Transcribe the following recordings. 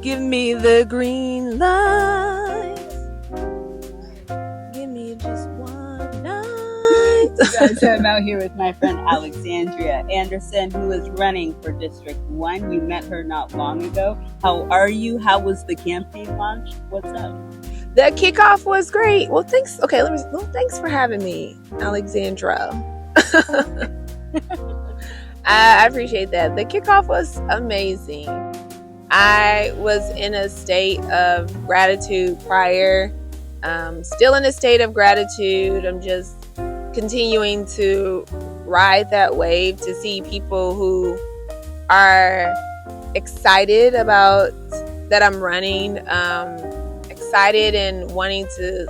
Give me the green light. Give me just one night. Guys, I'm out here with my friend Alexandria Anderson, who is running for District 1. You met her not long ago. How are you? How was the campaign launch? What's up? The kickoff was great. Well, thanks. Okay, thanks for having me, Alexandra. I appreciate that. The kickoff was amazing. I was in a state of gratitude prior. Still in a state of gratitude. I'm just continuing to ride that wave to see people who are excited about that I'm running, excited and wanting to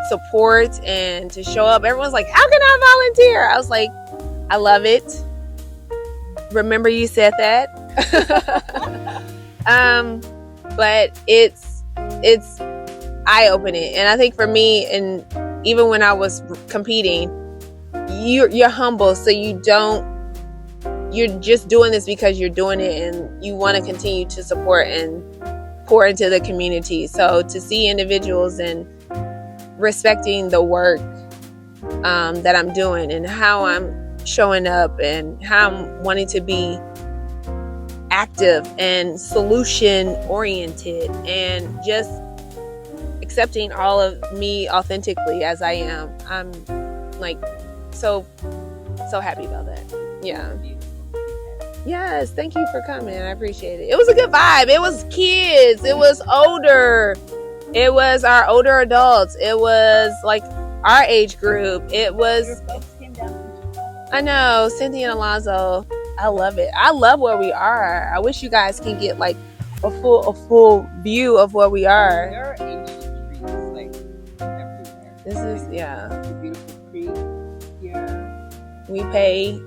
support and to show up. Everyone's like, how can I volunteer? I was like, I love it. Remember you said that. But it's eye-opening. And I think for me, and even when I was competing, you're humble, so you're just doing this because you're doing it and you want to continue to support and pour into the community. So to see individuals and respecting the work that I'm doing and how I'm showing up and how I'm wanting to be active and solution oriented and just accepting all of me authentically as I am. I'm like so happy about that. Yeah. Yes, thank you for coming. I appreciate it. It was a good vibe. It was kids. It was older. It was our older adults. It was like our age group. It was, I know, Cynthia and Alonzo. I love it. I love where we are. I wish you guys can get like a full view of where we are. There are ancient trees like everywhere. This is, yeah. The beautiful creek here. We pay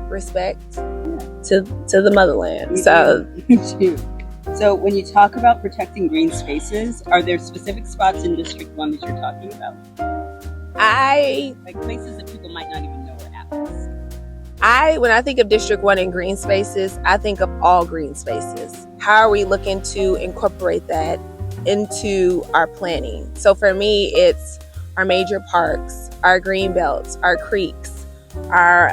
respect to the motherland. So So when you talk about protecting green spaces, are there specific spots in District 1 that you're talking about? Like places that people might not even know are at. When I think of District 1 and green spaces, I think of all green spaces. How are we looking to incorporate that into our planning? So for me, it's our major parks, our green belts, our creeks, our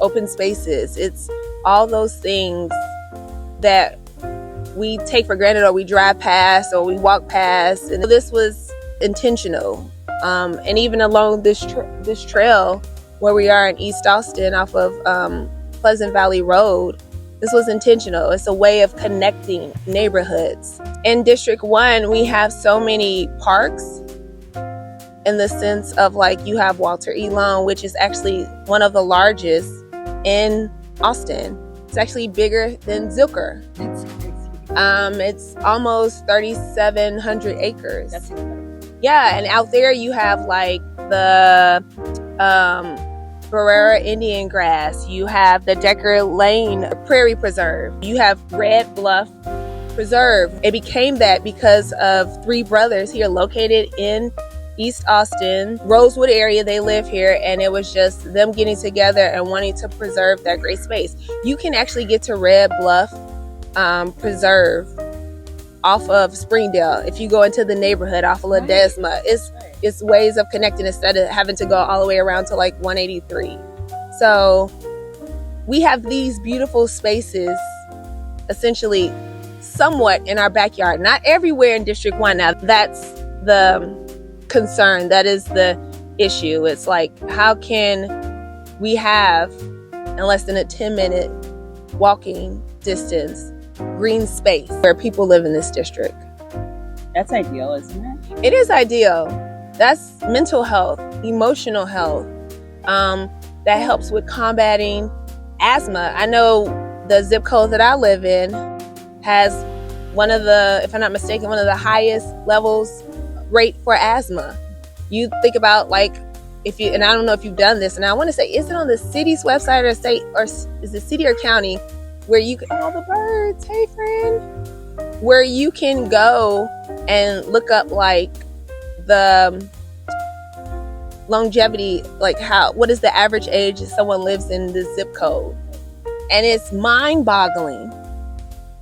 open spaces. It's all those things that we take for granted or we drive past or we walk past. And this was intentional. And even along this trail where we are in East Austin off of Pleasant Valley Road, this was intentional. It's a way of connecting neighborhoods. In District 1, we have so many parks in the sense of like you have Walter E. Long, which is actually one of the largest in Austin. It's actually bigger than Zilker. It's almost 3,700 acres. That's incredible. Yeah, and out there you have like the Barrera Indian grass. You have the Decker Lane Prairie Preserve. You have Red Bluff Preserve. It became that because of three brothers here located in East Austin, Rosewood area. They live here, and it was just them getting together and wanting to preserve that great space. You can actually get to Red Bluff Preserve off of Springdale if you go into the neighborhood off of Ledesma. It's ways of connecting instead of having to go all the way around to like 183. So we have these beautiful spaces essentially somewhat in our backyard, not everywhere in District 1. Now that's the concern, that is the issue. It's like, how can we have in less than a 10-minute walking distance green space where people live in this district? That's ideal, isn't it? It is ideal. That's mental health, emotional health. That helps with combating asthma. I know the zip code that I live in has one of the, if I'm not mistaken, one of the highest levels rate for asthma. You think about like, if you, and I don't know if you've done this, and I want to say, is it on the city's website or state, or is it city or county, where you can, oh, the birds, hey friend, where you can go and look up like the longevity, like what is the average age that someone lives in this zip code, and it's mind-boggling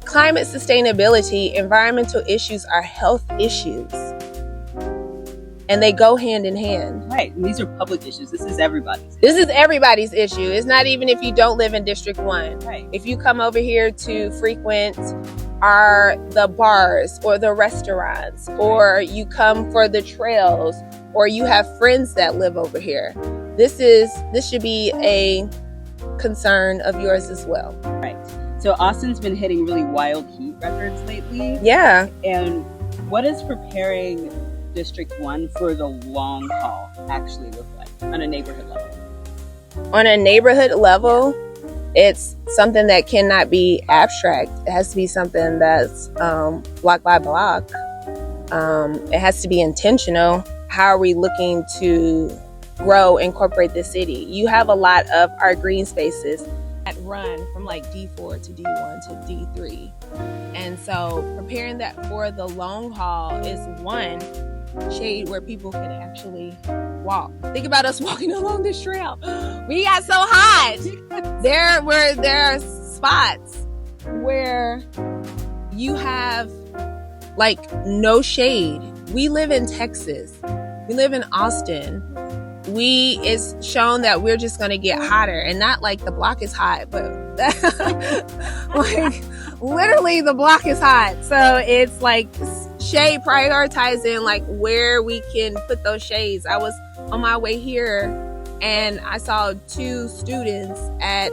climate sustainability, environmental issues are health issues. And they go hand in hand. Right. And these are public issues. This is everybody's issue. This is everybody's issue. It's not even if you don't live in District 1. Right. If you come over here to frequent the bars or the restaurants, or you come for the trails, or you have friends that live over here, this should be a concern of yours as well. Right. So Austin's been hitting really wild heat records lately. Yeah. And what is preparing District 1 for the long haul actually look like on a neighborhood level? On a neighborhood level, it's something that cannot be abstract. It has to be something that's block by block. It has to be intentional. How are we looking to grow, incorporate the city? You have a lot of our green spaces that run from like D4 to D1 to D3. And so preparing that for the long haul is one, shade where people can actually walk. Think about us walking along this trail. We got so hot. There are spots where you have like no shade. We live in Texas. We live in Austin. It's shown that we're just going to get hotter, and not like the block is hot, but like literally the block is hot. So it's like shade, prioritizing like where we can put those shades. I was on my way here and I saw two students at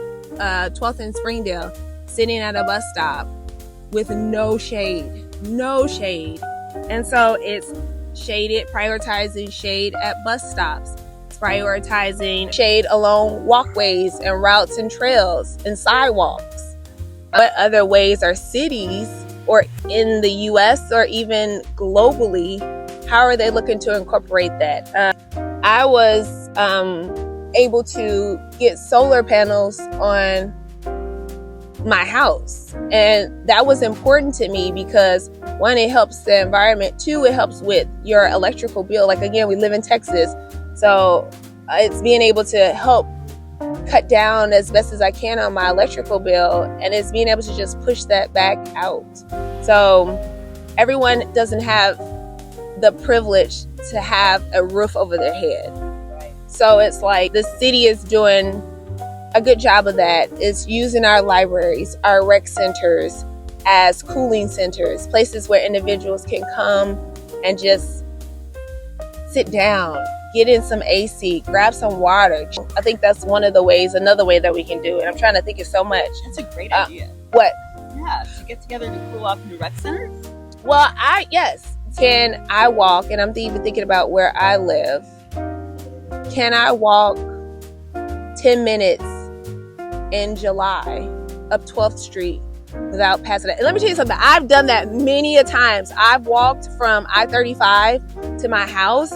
12th and Springdale sitting at a bus stop with no shade. And so it's shaded, prioritizing shade at bus stops. It's prioritizing shade along walkways and routes and trails and sidewalks. What other ways are cities, or in the US or even globally, how are they looking to incorporate that? I was able to get solar panels on my house, and that was important to me because one, it helps the environment. Two, it helps with your electrical bill. Like, again, we live in Texas, so it's being able to help cut down as best as I can on my electrical bill, and it's being able to just push that back out. So everyone doesn't have the privilege to have a roof over their head. Right. So it's like the city is doing a good job of that. It's using our libraries, our rec centers as cooling centers, places where individuals can come and just sit down, get in some AC, grab some water. I think that's another way that we can do it. I'm trying to think of so much. That's a great idea. What? Yeah, to get together to cool off in the rec centers? Well, yes. Can I walk, and I'm even thinking about where I live, can I walk 10 minutes in July up 12th Street without passing it? And let me tell you something. I've done that many a times. I've walked from I-35 to my house,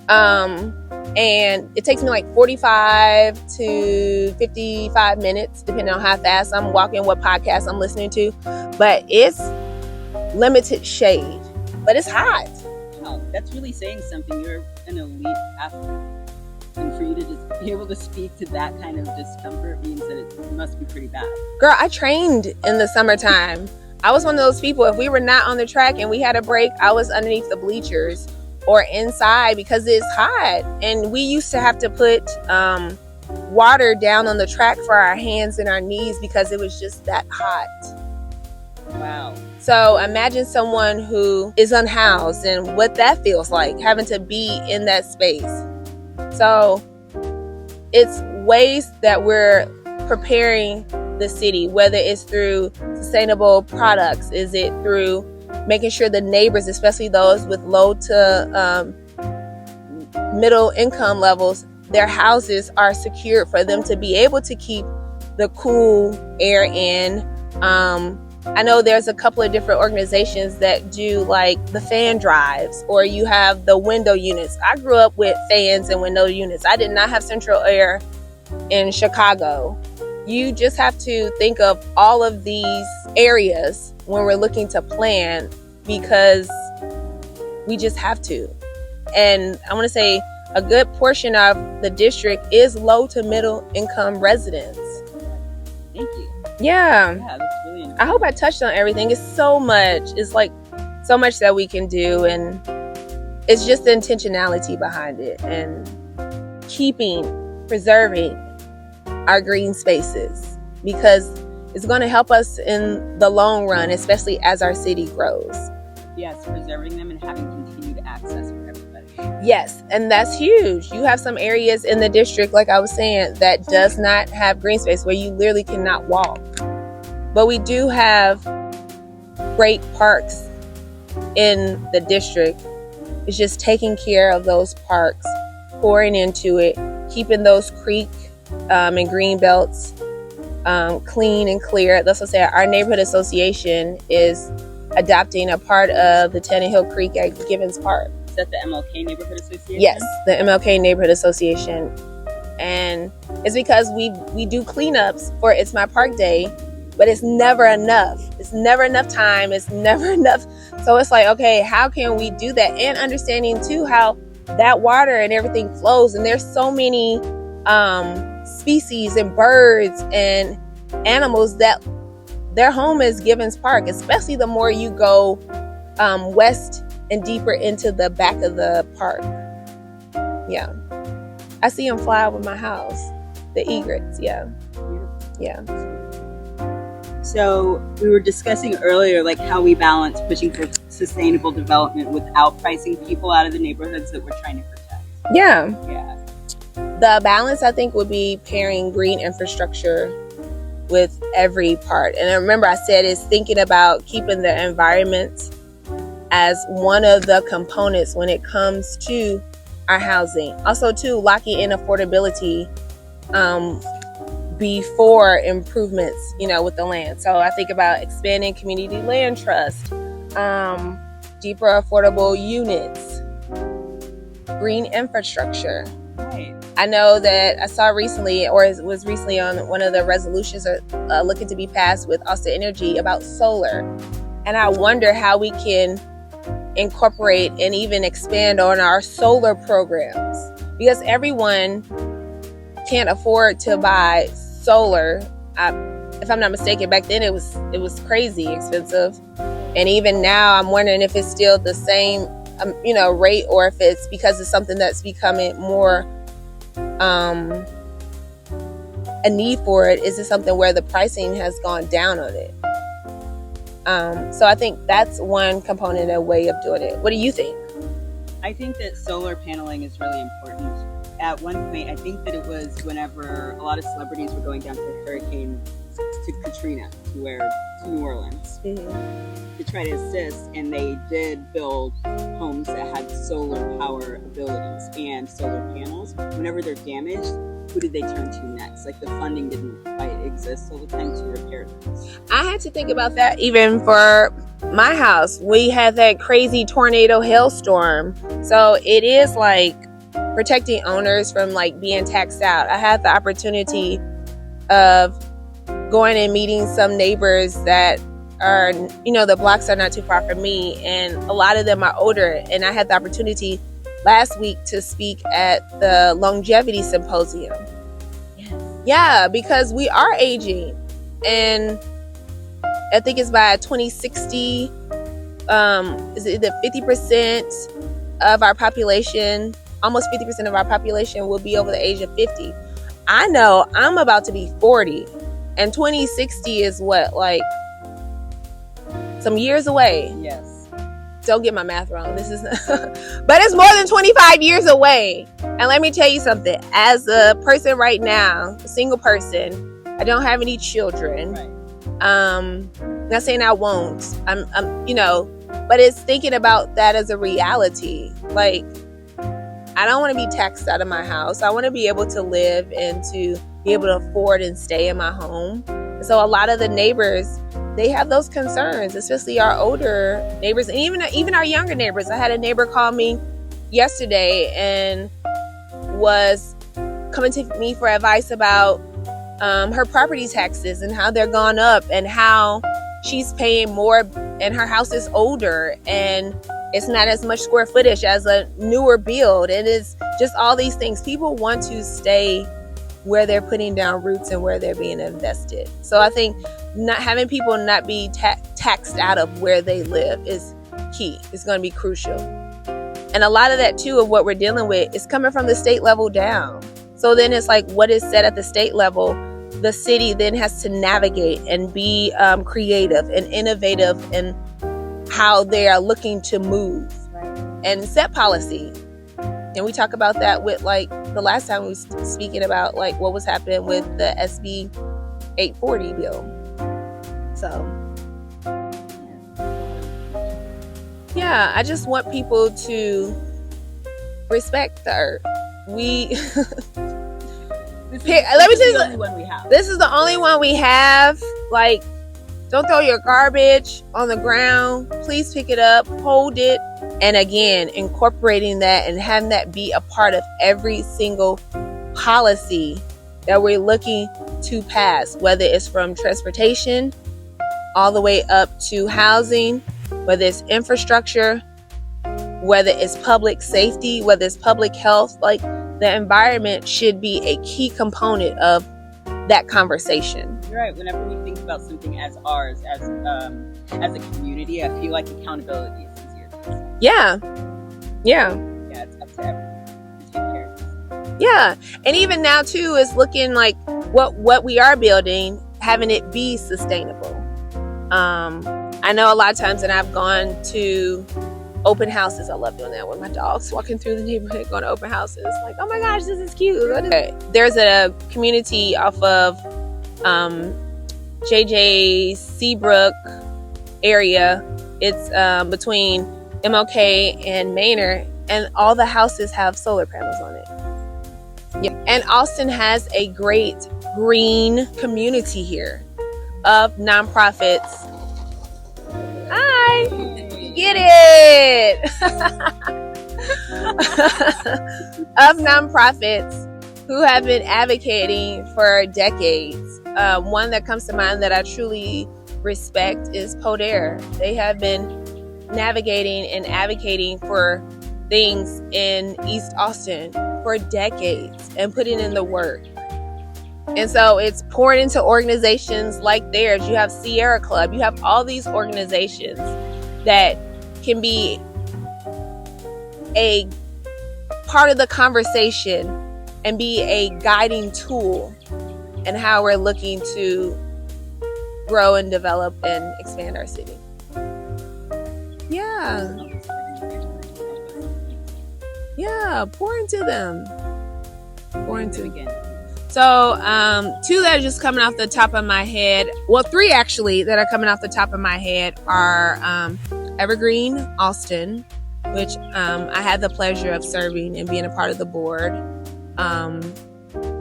and it takes me like 45 to 55 minutes, depending on how fast I'm walking, what podcast I'm listening to. But it's limited shade, but it's hot. Wow, that's really saying something. You're an elite athlete. And for you to just be able to speak to that kind of discomfort means that it must be pretty bad. Girl, I trained in the summertime. I was one of those people, if we were not on the track and we had a break, I was underneath the bleachers or inside because it's hot. And we used to have to put water down on the track for our hands and our knees because it was just that hot. Wow. So imagine someone who is unhoused and what that feels like, having to be in that space. So it's ways that we're preparing the city, whether it's through sustainable products, is it through making sure the neighbors, especially those with low to middle income levels, their houses are secured for them to be able to keep the cool air in. I know there's a couple of different organizations that do like the fan drives, or you have the window units. I grew up with fans and window units. I did not have central air in Chicago. You just have to think of all of these areas when we're looking to plan, because we just have to. And I want to say a good portion of the district is low to middle income residents. Thank you. Yeah. Yeah, that's really incredible. I hope I touched on everything. It's so much. It's like so much that we can do, and it's just the intentionality behind it and preserving our green spaces, because it's going to help us in the long run, especially as our city grows. Yes, preserving them and having continued access for everybody. Yes, and that's huge. You have some areas in the district, like I was saying, that does not have green space, where you literally cannot walk. But we do have great parks in the district. It's just taking care of those parks, pouring into it, keeping those creek and green belts clean and clear. That's what I say. Our neighborhood association is adopting a part of the Tannehill Creek at Gibbons Park. Is that the MLK Neighborhood Association? Yes, the MLK Neighborhood Association. And it's because we do cleanups for It's My Park Day, but it's never enough. It's never enough time. It's never enough. So it's like, okay, how can we do that? And understanding too how that water and everything flows. And there's so many species and birds and animals that their home is Gibbons Park, especially the more you go west and deeper into the back of the park. Yeah. I see them fly over my house. The egrets, yeah. Yeah. So we were discussing earlier, like how we balance pushing for sustainable development without pricing people out of the neighborhoods that we're trying to protect. Yeah. Yeah. The balance, I think, would be pairing green infrastructure with every part. And I remember I said is thinking about keeping the environment as one of the components when it comes to our housing. Also, too, locking in affordability before improvements, with the land. So I think about expanding community land trust, deeper affordable units, green infrastructure. Right. I know that I saw recently, or it was recently on one of the resolutions looking to be passed with Austin Energy about solar. And I wonder how we can incorporate and even expand on our solar programs, because everyone can't afford to buy solar. If I'm not mistaken, back then it was crazy expensive, and even now I'm wondering if it's still the same rate, or if it's because it's something that's becoming more a need for it. Is it something where the pricing has gone down on it? So I think that's one component, a way of doing it. What do you think? I think that solar paneling is really important. At one point, I think that it was whenever a lot of celebrities were going down to Katrina, to New Orleans, to try to assist, and they did build homes that had solar power abilities and solar panels. Whenever they're damaged, who did they turn to next? Like, the funding didn't quite exist all the time to repair them. I had to think about that even for my house. We had that crazy tornado hailstorm. So it is like protecting owners from like being taxed out. I had the opportunity of going and meeting some neighbors that are, the blocks are not too far from me, and a lot of them are older. And I had the opportunity last week to speak at the longevity symposium. Yes. Yeah, because we are aging, and I think it's by 2060, is it the 50% of our population, almost 50% of our population will be over the age of 50. I know I'm about to be 40, and 2060 is what, like some years away. Yes. Don't get my math wrong. This is, but it's more than 25 years away. And let me tell you something. As a person right now, a single person, I don't have any children. Right. Not saying I won't. I'm, but it's thinking about that as a reality. Like, I don't want to be taxed out of my house. I want to be able to live and to be able to afford and stay in my home. So a lot of the neighbors, they have those concerns, especially our older neighbors, and even our younger neighbors. I had a neighbor call me yesterday and was coming to me for advice about her property taxes and how they're gone up, and how she's paying more, and her house is older and it's not as much square footage as a newer build. And it's just all these things. People want to stay where they're putting down roots and where they're being invested. So I think not having people not be taxed out of where they live is key. It's going to be crucial. And a lot of that too of what we're dealing with is coming from the state level down. So then it's like what is said at the state level, the city then has to navigate and be creative and innovative in how they are looking to move and set policy. And we talk about that with like the last time we was speaking about like what was happening with the SB 840 bill. So yeah, I just want people to respect the earth. This is the only one we have. This is the only one we have. Like, don't throw your garbage on the ground. Please pick it up, hold it. And again, incorporating that and having that be a part of every single policy that we're looking to pass, whether it's from transportation all the way up to housing, whether it's infrastructure, whether it's public safety, whether it's public health. Like, the environment should be a key component of that conversation. You're right. Whenever we think about something as ours, as a community, I feel like accountability is easier. Yeah. Yeah, it's up to everyone to take care of this. Yeah. And even now too, it's looking like what we are building, having it be sustainable. I know a lot of times, and I've gone to open houses. I love doing that with my dogs, walking through the neighborhood, going to open houses. Like, oh my gosh, this is cute. There's a community off of JJ Seabrook area. It's between MLK and Manor, and all the houses have solar panels on it. Yeah. And Austin has a great green community here of nonprofits. Hi, get it. Of nonprofits who have been advocating for decades. One that comes to mind that I truly respect is Poder. They have been navigating and advocating for things in East Austin for decades and putting in the work. And so it's poured into organizations like theirs. You have Sierra Club. You have all these organizations that can be a part of the conversation and be a guiding tool in how we're looking to grow and develop and expand our city. Yeah. Yeah, pour into them. Pour into again. So, two that are just coming off the top of my head. Well, three actually that are coming off the top of my head are Evergreen Austin, which I had the pleasure of serving and being a part of the board.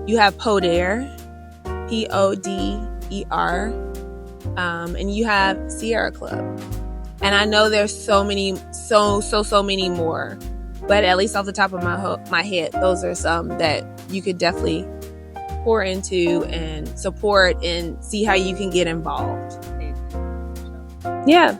You have Poder, Poder, and you have Sierra Club. And I know there's so many more, but at least off the top of my head, those are some that you could definitely pour into and support and see how you can get involved. Yeah.